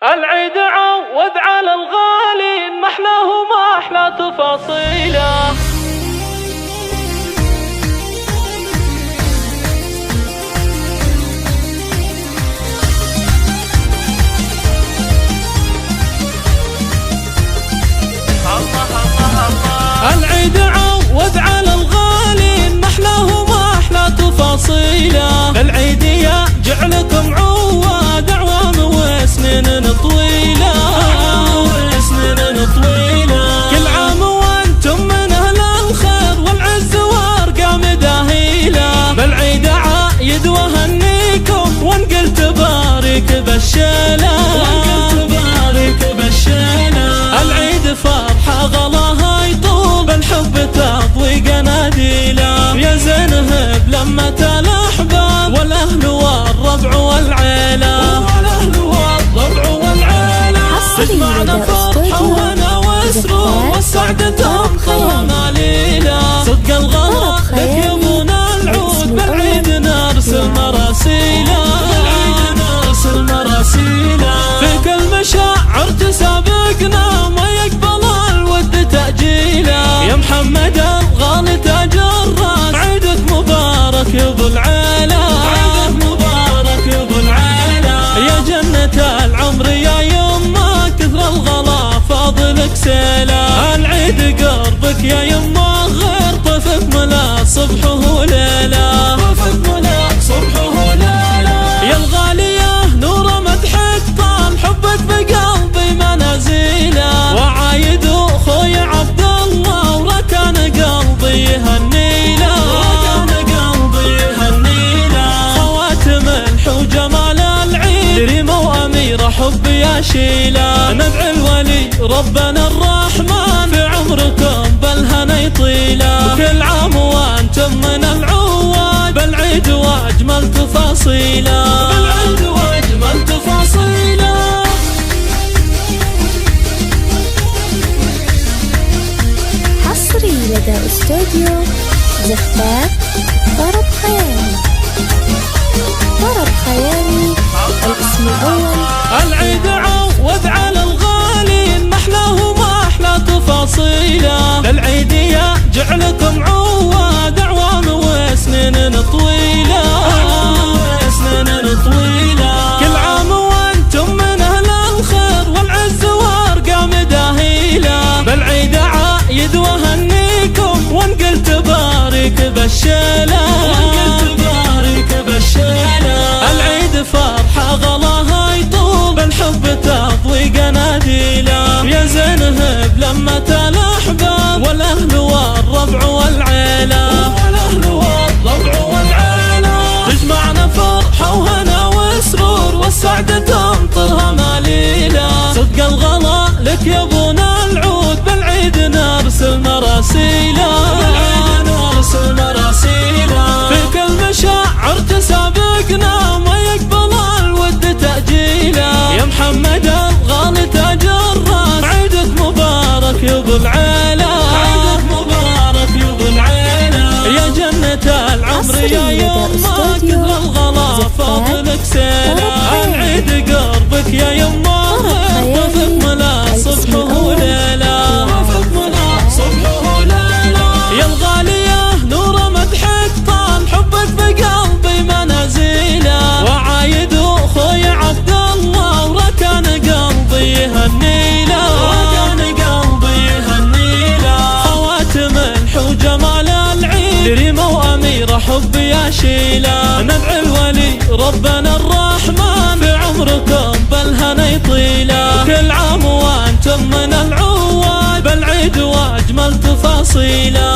العيد عوض على الغالي، ما احلاه وما احلى تفاصيله. العيد عوض على الغالي، ما احلاه وما احلى تفاصيله. العيد يا جعلكم عواد اعوام وسنين طويله، كل عام وانتم من اهل الخير والعز وارقام داهيله. بالعيد عايد وهنيكم وان قلت بارك بالشيله، العيد فرحه غلاها يطول، بالحب تضوي قناديله. يا زينهب لمة الاحباب والاهل والربع والعيله، تجمعنا فرحه وهنا وسرور والسعد تمطرنا ليله. صدق الغلا لك يبونا العود، بالعيد نرسل مراسيله، في كل مشاعر تسابقنا ما يقبل الود تأجيله. يا محمد الغالي تاج الراس، عيدك مبارك يا ابو العيله، يا جنة العمر يا يمه، كثر الغلا فاضلك سيله. العيد قربك يا يمه غير طفك ملا صبحه وليله، يا الغاليه نور مدحك طال، حبك بقلبي منازيله. وعايد اخوي عبد الله وركان قلبي يهنيله، خواتم الحوج جمال العيد، ريمه واميره حبي يا شيله. ندعي الولي ربنا الرحمن في عمركم بالهنا يطيله. كل عام وانتم من العواد، بالعيد واجمل تفاصيله، حصري لدى استوديو زفاف طرب خيالي. طرب خيالي الاسم الأول. العيد عوض على الغالي، ما احلاه وما احلى تفاصيله. العيد يا جعلكم عواد اعوام وسنين طويله، كل عام وانتم من اهل الخير والعز وارقام داهيله. بالعيد عايد وهنيكم وان قلت بارك بالشيله، العيد فرحه غلاها يطول، بالحب تضوي قناديله. يا زينهب لمة الاحباب والاهل والربع والعيله، تجمعنا فرحه وهنا وسرور والسعد تمطرها مليله. صدق الغلا لك يا ابونا العود، بالعيد نرسل مراسيله، في كل مشاعر تسابقنا ما يقبل الود تأجيله. يا محمد الغالي تاج الراس، عيدك مبارك يا ابو العيله، يا جنة العمر يا يمه، كثر الغلا فاضلك سيله. العيد قربك يا يمه غير طفك ملا صبحه وليله، يا الغاليه نور مدحك طال، حبك بقلبي منازيله. وعايد اخوي عبد الله وركان قلبي يهنيله، خواتم الحوج جمال العيد، ريمه واميره حبي يا شيله. ندعي الولي ربنا الرحمن في عمركم بالهنا يطيله. كل عام وانتم من العواد، بالعيد واجمل تفاصيله.